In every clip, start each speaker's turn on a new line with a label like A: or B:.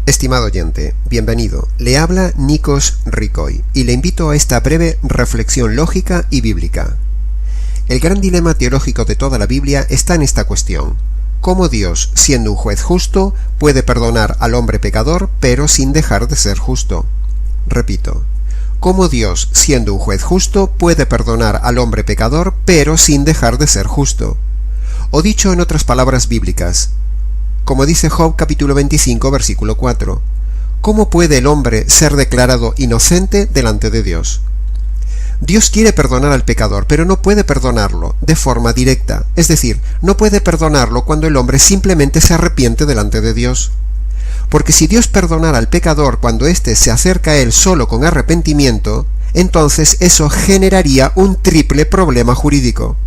A: Estimado oyente, bienvenido. Le habla Nikos Ricoy y le invito a esta breve reflexión lógica y bíblica. El gran dilema teológico de toda la Biblia está en esta cuestión: ¿cómo Dios, siendo un juez justo, puede perdonar al hombre pecador, pero sin dejar de ser justo? Repito, ¿cómo Dios, siendo un juez justo, puede perdonar al hombre pecador, pero sin dejar de ser justo? O dicho en otras palabras bíblicas, como dice Job capítulo 25 versículo 4, ¿cómo puede el hombre ser declarado inocente delante de Dios? Dios quiere perdonar al pecador, pero no puede perdonarlo de forma directa, es decir, no puede perdonarlo cuando el hombre simplemente se arrepiente delante de Dios. Porque si Dios perdonara al pecador cuando éste se acerca a él solo con arrepentimiento, entonces eso generaría un triple problema jurídico.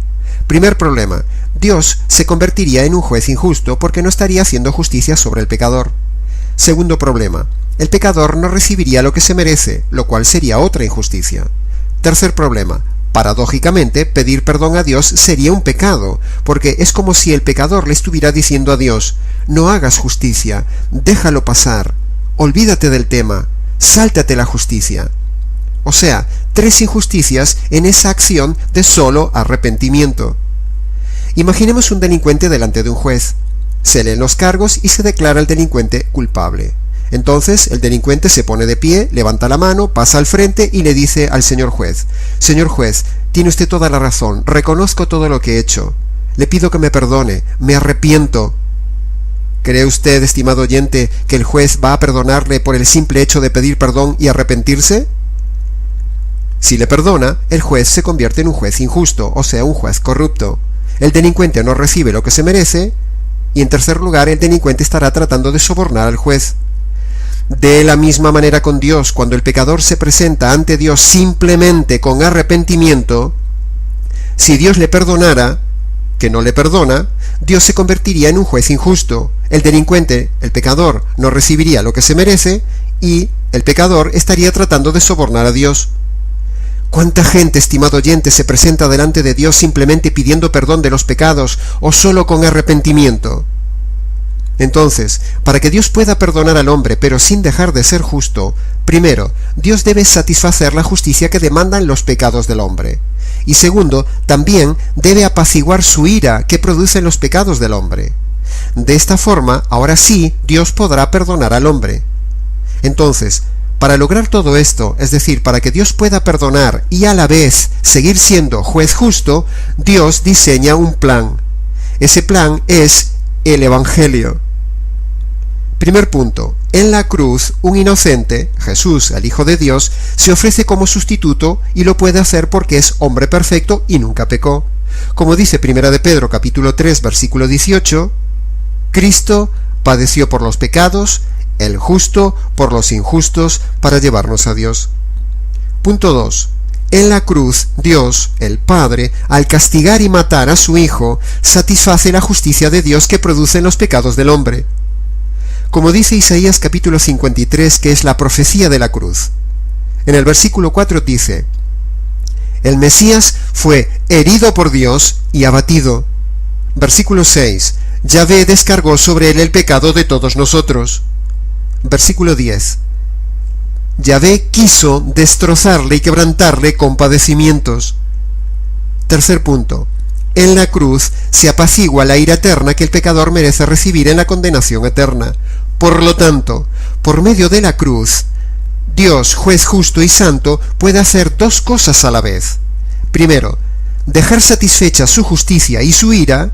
A: Primer problema: Dios se convertiría en un juez injusto porque no estaría haciendo justicia sobre el pecador. Segundo problema: el pecador no recibiría lo que se merece, lo cual sería otra injusticia. Tercer problema: paradójicamente, pedir perdón a Dios sería un pecado, porque es como si el pecador le estuviera diciendo a Dios: no hagas justicia, déjalo pasar, olvídate del tema, sáltate la justicia. O sea, tres injusticias en esa acción de solo arrepentimiento. Imaginemos un delincuente delante de un juez. Se leen los cargos y se declara el delincuente culpable. Entonces el delincuente se pone de pie, levanta la mano, pasa al frente y le dice al señor juez: señor juez, tiene usted toda la razón, reconozco todo lo que he hecho. Le pido que me perdone, me arrepiento. ¿Cree usted, estimado oyente, que el juez va a perdonarle por el simple hecho de pedir perdón y arrepentirse? Si le perdona, el juez se convierte en un juez injusto, o sea, un juez corrupto. El delincuente no recibe lo que se merece, y en tercer lugar, el delincuente estará tratando de sobornar al juez. De la misma manera con Dios, cuando el pecador se presenta ante Dios simplemente con arrepentimiento, si Dios le perdonara, que no le perdona, Dios se convertiría en un juez injusto. El delincuente, el pecador, no recibiría lo que se merece, y el pecador estaría tratando de sobornar a Dios. ¿Cuánta gente, estimado oyente, se presenta delante de Dios simplemente pidiendo perdón de los pecados o solo con arrepentimiento? Entonces, para que Dios pueda perdonar al hombre pero sin dejar de ser justo, primero, Dios debe satisfacer la justicia que demandan los pecados del hombre. Y segundo, también debe apaciguar su ira que producen los pecados del hombre. De esta forma, ahora sí, Dios podrá perdonar al hombre. Entonces, para lograr todo esto, es decir, para que Dios pueda perdonar y a la vez seguir siendo juez justo, Dios diseña un plan. Ese plan es el Evangelio. Primer punto: en la cruz, un inocente, Jesús, el Hijo de Dios, se ofrece como sustituto y lo puede hacer porque es hombre perfecto y nunca pecó. Como dice 1 de Pedro capítulo 3 versículo 18, Cristo padeció por los pecados, el justo por los injustos, para llevarnos a Dios. Punto 2. En la cruz, Dios, el Padre, al castigar y matar a su Hijo, satisface la justicia de Dios que producen los pecados del hombre. Como dice Isaías capítulo 53, que es la profecía de la cruz. En el versículo 4 dice: el Mesías fue herido por Dios y abatido. Versículo 6. Yahvé descargó sobre él el pecado de todos nosotros. Versículo 10. Yahvé quiso destrozarle y quebrantarle con padecimientos. Tercer punto: en la cruz se apacigua la ira eterna que el pecador merece recibir en la condenación eterna. Por lo tanto, por medio de la cruz, Dios, juez justo y santo, puede hacer dos cosas a la vez. Primero, dejar satisfecha su justicia y su ira,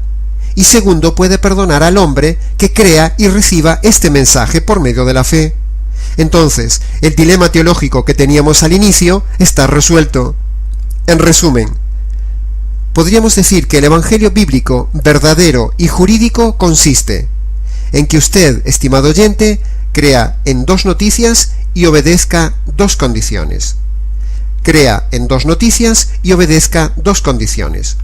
A: y segundo, puede perdonar al hombre que crea y reciba este mensaje por medio de la fe. Entonces, el dilema teológico que teníamos al inicio está resuelto. En resumen, podríamos decir que el Evangelio bíblico, verdadero y jurídico, consiste en que usted, estimado oyente, crea en dos noticias y obedezca dos condiciones. Crea en dos noticias y obedezca dos condiciones.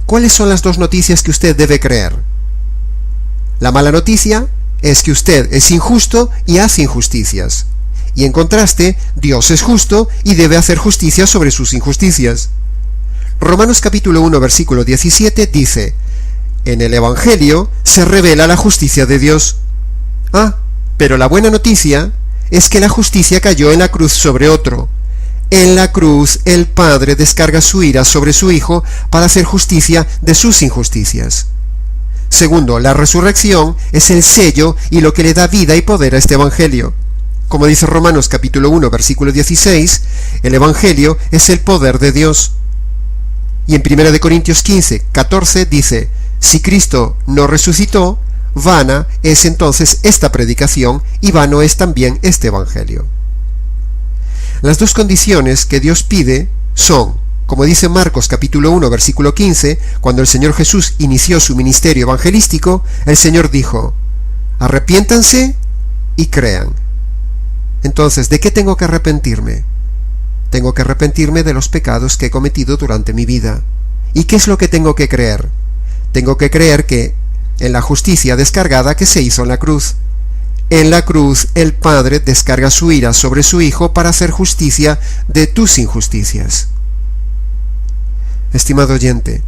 A: ¿Cuáles son las dos noticias que usted debe creer? La mala noticia es que usted es injusto y hace injusticias. Y en contraste, Dios es justo y debe hacer justicia sobre sus injusticias. Romanos capítulo 1 versículo 17 dice: en el Evangelio se revela la justicia de Dios. Pero la buena noticia es que la justicia cayó en la cruz sobre otro. En la cruz el Padre descarga su ira sobre su Hijo para hacer justicia de sus injusticias. Segundo, la resurrección es el sello y lo que le da vida y poder a este Evangelio. Como dice Romanos capítulo 1, versículo 16, el Evangelio es el poder de Dios. Y en 1 Corintios 15, 14 dice, si Cristo no resucitó, vana es entonces esta predicación y vano es también este Evangelio. Las dos condiciones que Dios pide son, como dice Marcos capítulo 1, versículo 15, cuando el Señor Jesús inició su ministerio evangelístico, el Señor dijo, arrepiéntanse y crean. Entonces, ¿de qué tengo que arrepentirme? Tengo que arrepentirme de los pecados que he cometido durante mi vida. ¿Y qué es lo que tengo que creer? Tengo que creer que en la justicia descargada que se hizo en la cruz. En la cruz el Padre descarga su ira sobre su Hijo para hacer justicia de tus injusticias. Estimado oyente,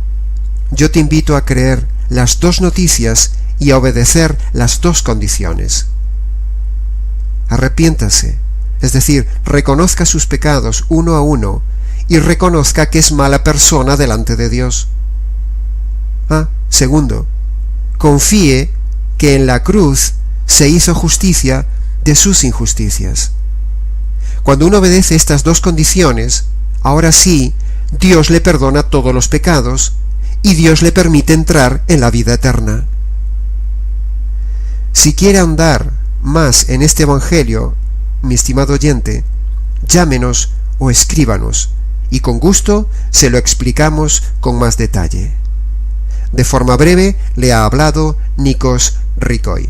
A: yo te invito a creer las dos noticias y a obedecer las dos condiciones. Arrepiéntase, es decir, reconozca sus pecados uno a uno y reconozca que es mala persona delante de Dios. Segundo, confíe que en la cruz se hizo justicia de sus injusticias. Cuando uno obedece estas dos condiciones, ahora sí, Dios le perdona todos los pecados y Dios le permite entrar en la vida eterna. Si quiere ahondar más en este Evangelio, mi estimado oyente, llámenos o escríbanos y con gusto se lo explicamos con más detalle. De forma breve le ha hablado Nikos Ricoy.